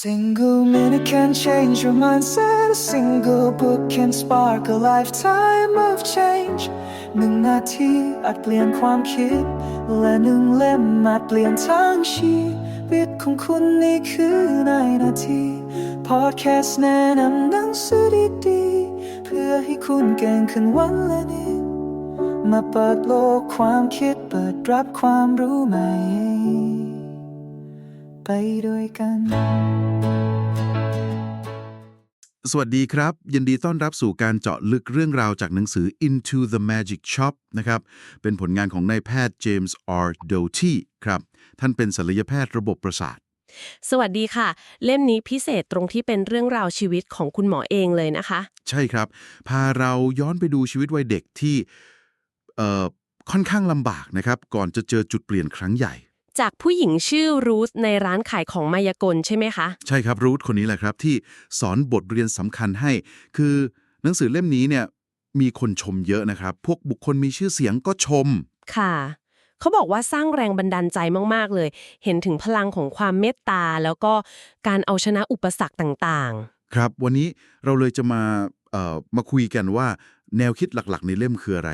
Single minute can change your mindset. A single book can spark a lifetime of change. 1 นาทีอาจเปลี่ยนความคิดและ1 เล่มอาจเปลี่ยนทั้งชีวิตของคุณนี่คือในนาที Podcast แนะนำหนังสือดีๆเพื่อให้คุณเก่งขึ้นวันละนิดมาเปิดโลกความคิดเปิดรับความรู้ใหม่ไปด้วยกันสวัสดีครับยินดีต้อนรับสู่การเจาะลึกเรื่องราวจากหนังสือ Into the Magic Shop นะครับเป็นผลงานของนายแพทย์เจมส์ R. Doty ครับท่านเป็นศัลยแพทย์ระบบประสาทสวัสดีค่ะเล่มนี้พิเศษตรงที่เป็นเรื่องราวชีวิตของคุณหมอเองเลยนะคะใช่ครับพาเราย้อนไปดูชีวิตวัยเด็กที่ค่อนข้างลำบากนะครับก่อนจะเจอจุดเปลี่ยนครั้งใหญ่จากผู้หญิงชื่อรูธในร้านขายของมายากลใช่ไหมคะใช่ครับรูธคนนี้แหละครับที่สอนบทเรียนสำคัญให้คือหนังสือเล่มนี้เนี่ยมีคนชมเยอะนะครับพวกบุคคลมีชื่อเสียงก็ชมค่ะเขาบอกว่าสร้างแรงบันดาลใจมากๆเลยเห็นถึงพลังของความเมตตาแล้วก็การเอาชนะอุปสรรคต่างๆครับวันนี้เราเลยจะมาคุยกันว่าแนวคิดหลักๆในเล่มคืออะไร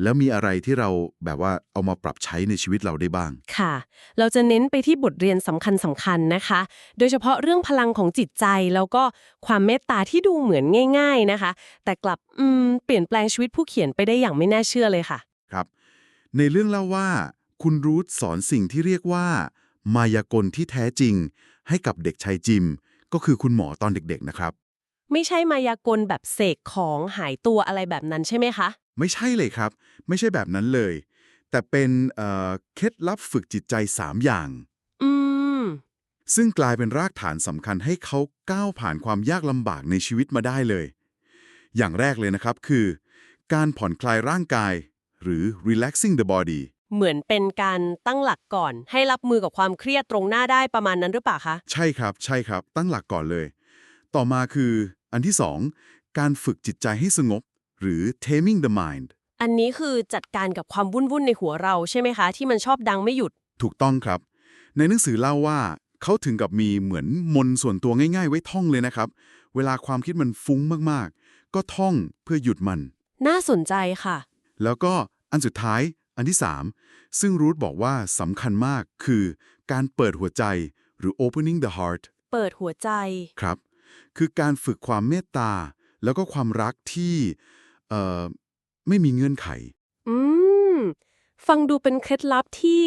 แล้วมีอะไรที่เราแบบว่าเอามาปรับใช้ในชีวิตเราได้บ้างค่ะเราจะเน้นไปที่บทเรียนสำคัญนะคะ โดยเฉพาะเรื่องพลังของจิตใจแล้วก็ความเมตตาที่ดูเหมือนง่ายๆนะคะแต่กลับเปลี่ยนแปลงชีวิตผู้เขียนไปได้อย่างไม่น่าเชื่อเลยค่ะครับในเรื่องเล่าว่าคุณรูธสอนสิ่งที่เรียกว่ามายากลที่แท้จริงให้กับเด็กชายจิมก็คือคุณหมอตอนเด็กๆนะครับไม่ใช่มายากลแบบเสกของหายตัวอะไรแบบนั้นใช่ไหมคะไม่ใช่เลยครับไม่ใช่แบบนั้นเลยแต่เป็นเคล็ดลับฝึกจิตใจ3อย่างอืมซึ่งกลายเป็นรากฐานสำคัญให้เขาก้าวผ่านความยากลำบากในชีวิตมาได้เลยอย่างแรกเลยนะครับคือการผ่อนคลายร่างกายหรือ relaxing the body เหมือนเป็นการตั้งหลักก่อนให้รับมือกับความเครียดตรงหน้าได้ประมาณนั้นหรือเปล่าคะใช่ครับใช่ครับตั้งหลักก่อนเลยต่อมาคืออันที่2การฝึกจิตใจให้สงบหรือ taming the mind อันนี้คือจัดการกับความวุ่นๆในหัวเราใช่ไหมคะที่มันชอบดังไม่หยุดถูกต้องครับในหนังสือเล่าว่าเขาถึงกับมีเหมือนมนต์ส่วนตัวง่ายๆไว้ท่องเลยนะครับเวลาความคิดมันฟุ้งมากๆก็ท่องเพื่อหยุดมันน่าสนใจค่ะแล้วก็อันสุดท้ายอันที่3ซึ่งรูทบอกว่าสำคัญมากคือการเปิดหัวใจหรือ opening the heart เปิดหัวใจครับคือการฝึกความเมตตาแล้วก็ความรักที่เอ่อไม่มีเงื่อนไขอืมฟังดูเป็นเคล็ดลับที่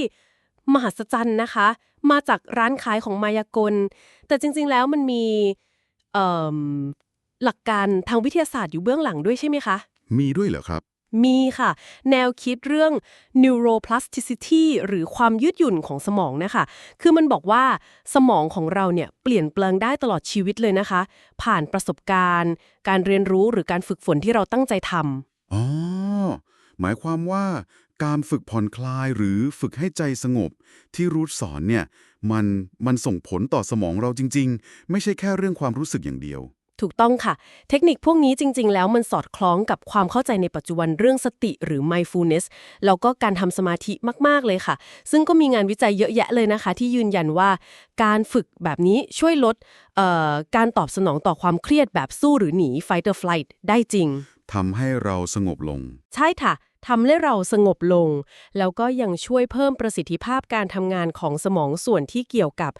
มหัศจรรย์นะคะมาจากร้านขายของมายากลแต่จริงๆแล้วมันมีเอ่อหลักการทางวิทยาศาสตร์อยู่เบื้องหลังด้วยใช่ไหมคะมีด้วยเหรอครับมีค่ะแนวคิดเรื่อง neuroplasticity หรือความยืดหยุ่นของสมองนะคะคือมันบอกว่าสมองของเราเนี่ยเปลี่ยนแปลงได้ตลอดชีวิตเลยนะคะผ่านประสบการณ์การเรียนรู้หรือการฝึกฝนที่เราตั้งใจทำอ๋อหมายความว่าการฝึกผ่อนคลายหรือฝึกให้ใจสงบที่รูทสอนเนี่ยมันส่งผลต่อสมองเราจริงๆไม่ใช่แค่เรื่องความรู้สึกอย่างเดียวถูกต้องค่ะเทคนิคพวกนี้จริงๆแล้วมันสอดคล้องกับความเข้าใจในปัจจุบันเรื่องสติหรือ mindfulness แล้วก็การทำสมาธิมากๆเลยค่ะซึ่งก็มีงานวิจัยเยอะแยะเลยนะคะที่ยืนยันว่าการฝึกแบบนี้ช่วยลดการตอบสนองต่อความเครียดแบบสู้หรือหนี fight or flight ได้จริงทำให้เราสงบลงใช่ค่ะทำให้เราสงบลงแล้วก็ยังช่วยเพิ่มประสิทธิภาพการทำงานของสมองส่วนที่เกี่ยวกับ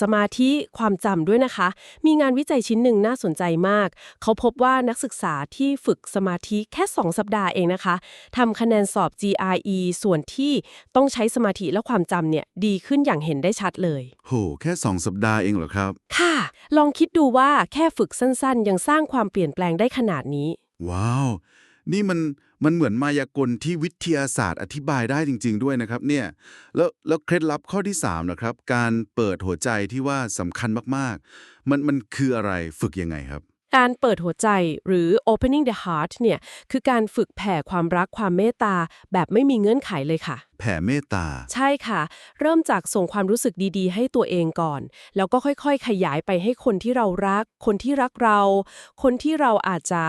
สมาธิความจำด้วยนะคะมีงานวิจัยชิ้นหนึ่งน่าสนใจมากเขาพบว่านักศึกษาที่ฝึกสมาธิแค่2 สัปดาห์เองนะคะทำคะแนนสอบ GRE ส่วนที่ต้องใช้สมาธิและความจำเนี่ยดีขึ้นอย่างเห็นได้ชัดเลยโหแค่2 สัปดาห์เองเหรอครับค่ะลองคิดดูว่าแค่ฝึกสั้นๆยังสร้างความเปลี่ยนแปลงได้ขนาดนี้ว้าวนี่มันเหมือนมายากลที่วิทยาศาสตร์อธิบายได้จริงๆด้วยนะครับเนี่ยแล้วเคล็ดลับข้อที่3นะครับการเปิดหัวใจที่ว่าสำคัญมากๆมันคืออะไรฝึกยังไงครับการเปิดหัวใจหรือ opening the heart เนี่ยคือการฝึกแผ่ความรักความเมตตาแบบไม่มีเงื่อนไขเลยค่ะแผ่เมตตาใช่ค่ะเริ่มจากส่งความรู้สึกดีๆให้ตัวเองก่อนแล้วก็ค่อยๆขยายไปให้คนที่เรารักคนที่รักเราคนที่เราอาจจะ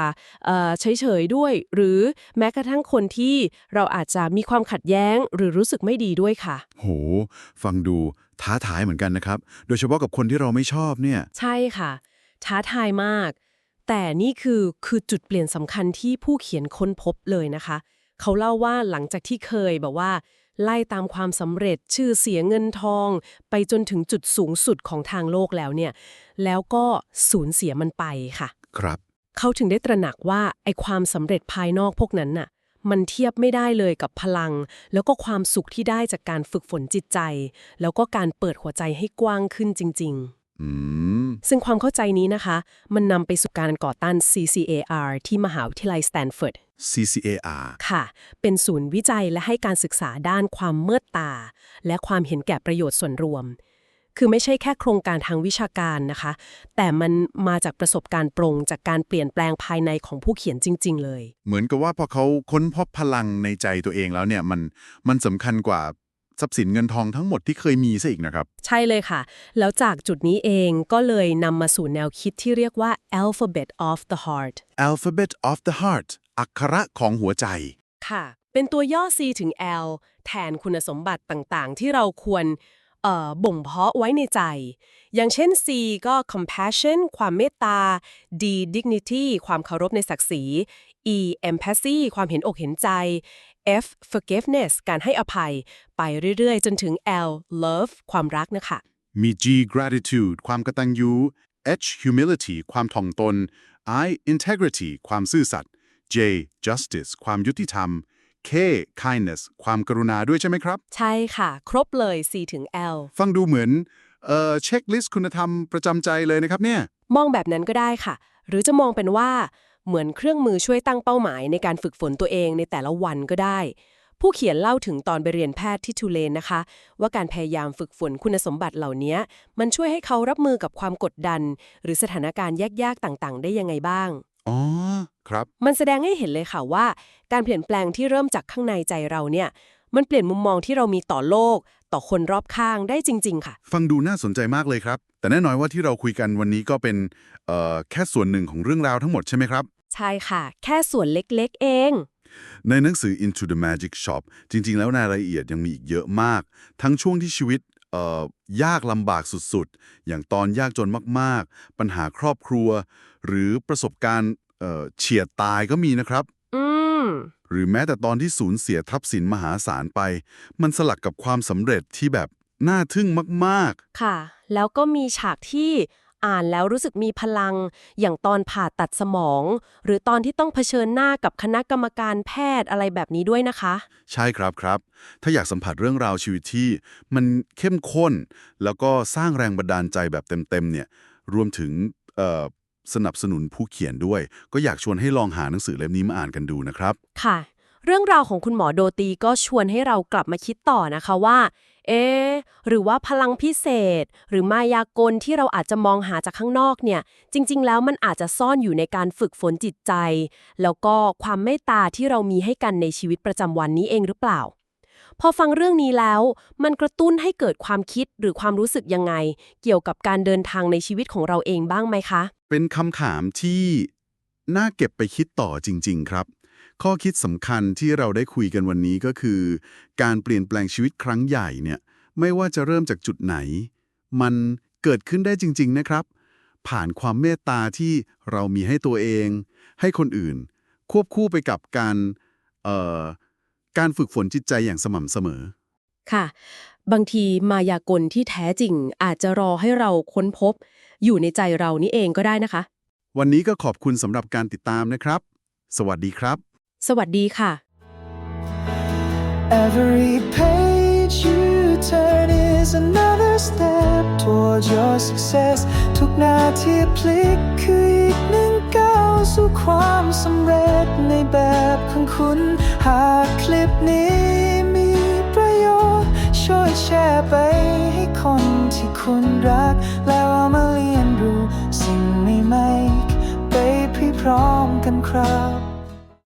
เฉยๆด้วยหรือแม้กระทั่งคนที่เราอาจจะมีความขัดแย้งหรือรู้สึกไม่ดีด้วยค่ะโหฟังดู ท้าทายเหมือนกันนะครับ โดยเฉพาะกับคนที่เราไม่ชอบเนี่ย ใช่ค่ะท้าทายมาก แต่นี่คือจุดเปลี่ยนสำคัญที่ผู้เขียนค้นพบเลยนะคะ เขาเล่าว่าหลังจากที่เคยแบบว่า ไล่ตามความสำเร็จชื่อเสียเงินทอง ไปจนถึงจุดสูงสุดของทางโลกแล้วเนี่ยแล้วก็สูญเสียมันไปค่ะ ครับ เขาถึงได้ตระหนักว่าไอ้ความสำเร็จภายนอกพวกนั้นน่ะมันเทียบไม่ได้เลยกับพลัง แล้วก็ความสุขที่ได้จากการฝึกฝนจิตใจ แล้วก็การเปิดหัวใจให้กว้างขึ้นจริง อืม ๆ ซึ่งความเข้าใจนี้นะคะ มันนำไปสู่การก่อตั้ง CCAR ที่มหาวิทยาลัยสแตนฟอร์ด CCAR ค่ะ เป็นศูนย์วิจัยและให้การศึกษาด้านความเมตตา และความเห็นแก่ประโยชน์ส่วนรวม คือไม่ใช่แค่โครงการทางวิชาการนะคะ แต่มันมาจากประสบการณ์ตรงจากการเปลี่ยนแปลงภายในของผู้เขียนจริง ๆ เลย เหมือนกับว่าพอเขาค้นพบพลังในใจตัวเองแล้วเนี่ยมันสำคัญกว่าทรัพย์สินเงินทองทั้งหมดที่เคยมีซะอีกนะครับ ใช่เลยค่ะ แล้วจากจุดนี้เองก็เลยนำมาสู่แนวคิดที่เรียกว่า Alphabet of the Heart Alphabet of the Heart อักขระของหัวใจ ค่ะ เป็นตัวย่อ C ถึง L แทนคุณสมบัติต่างๆ ที่เราควรบ่มเพาะไว้ในใจ อย่างเช่น C ก็ compassion ความเมตตา D dignity ความเคารพในศักดิ์ศรี E empathy ความเห็นอกเห็นใจ F forgiveness การให้อภัย ไปเรื่อยๆ จนถึง L love ความรักนะคะ มี G gratitude ความกตัญญู H humility ความถ่อมตน I integrity ความซื่อสัตย์ J justice ความยุติธรรม K kindness ความกรุณาด้วยใช่ไหมครับ ใช่ค่ะ ครบเลย C ถึง L ฟังดูเหมือนเช็คลิสต์คุณธรรมประจำใจเลยนะครับเนี่ย มองแบบนั้นก็ได้ค่ะ หรือจะมองเป็นว่าเหมือนเครื่องมือช่วยตั้งเป้าหมายในการฝึกฝนตัวเองในแต่ละวันก็ได้ ผู้เขียนเล่าถึงตอนไปเรียนแพทย์ที่ทูเลนนะคะ ว่าการพยายามฝึกฝนคุณสมบัติเหล่านี้มันช่วยให้เขารับมือกับความกดดัน หรือสถานการณ์ยากๆต่างๆ ได้ยังไงบ้าง อ๋อ ครับ มันแสดงให้เห็นเลยค่ะว่า การเปลี่ยนแปลงที่เริ่มจากข้างในใจเราเนี่ยมันเปลี่ยนมุมมองที่เรามีต่อโลก ต่อคนรอบข้างได้จริงๆค่ะ ฟังดูน่าสนใจมากเลยครับ แต่แน่นอนว่าที่เราคุยกันวันนี้ก็เป็นแค่ส่วนหนึ่งของเรื่องราวทั้งหมดใช่ไหมครับ ใช่ค่ะ แค่ส่วนเล็กๆเอง ในหนังสือ Into the Magic Shop จริงๆ แล้วรายละเอียดยังมีอีกเยอะมาก ทั้งช่วงที่ชีวิตยากลำบากสุดๆ อย่างตอนยากจนมากๆ ปัญหาครอบครัว หรือประสบการณ์เฉียดตายก็มีนะครับ อืม หรือแม้แต่ตอนที่สูญเสียทรัพย์สินมหาศาลไป มันสลักกับความสำเร็จที่แบบน่าทึ่งมากๆ ค่ะ แล้วก็มีฉากที่อ่านแล้วรู้สึกมีพลัง อย่างตอนผ่าตัดสมอง หรือตอนที่ต้องเผชิญหน้ากับคณะกรรมการแพทย์อะไรแบบนี้ด้วยนะคะ ใช่ครับครับ ถ้าอยากสัมผัสเรื่องราวชีวิตที่มันเข้มข้น แล้วก็สร้างแรงบันดาลใจแบบเต็มๆเนี่ย รวมถึงสนับสนุนผู้เขียนด้วย ก็อยากชวนให้ลองหาหนังสือเล่มนี้มาอ่านกันดูนะครับ ค่ะ เรื่องราวของคุณหมอโดตีก็ชวนให้เรากลับมาคิดต่อนะคะว่า หรือว่าพลังพิเศษ หรือมายากลที่เราอาจจะมองหาจากข้างนอกเนี่ย จริงๆ แล้วมันอาจจะซ่อนอยู่ในการฝึกฝนจิตใจ แล้วก็ความเมตตาที่เรามีให้กันในชีวิตประจำวันนี้เองหรือเปล่า พอฟังเรื่องนี้แล้ว มันกระตุ้นให้เกิดความคิดหรือความรู้สึกยังไง เกี่ยวกับการเดินทางในชีวิตของเราเองบ้างไหมคะ เป็นคำถามที่น่าเก็บไปคิดต่อจริงๆครับ ข้อคิดสำคัญที่เราได้คุยกันวันนี้ก็คือ การเปลี่ยนแปลงชีวิตครั้งใหญ่เนี่ยไม่ว่าจะเริ่มจากจุดไหน มันเกิดขึ้นได้จริงๆนะครับ ผ่านความเมตตาที่เรามีให้ตัวเอง ให้คนอื่น ควบคู่ไปกับการฝึกฝนจิตใจอย่างสม่ำเสมอ ค่ะ บางทีมายากลที่แท้จริงอาจจะรอให้เราค้นพบ อยู่ในใจเรานี่เองก็ได้นะคะ วันนี้ก็ขอบคุณสำหรับการติดตามนะครับ สวัสดีครับ สวัสดีค่ะ Every page you turn is another step towards your success ทุกนาทีพลิกคืออีกหนึ่งก้าวสู่ความสำเร็จในแบบของคุณ หากคลิปนี้มีประโยชน์ช่วยแชร์ไปให้คนที่คุณรัก แล้วเรามาเรียนรู้สิ่งใหม่ๆไปพร้อมๆกันครับ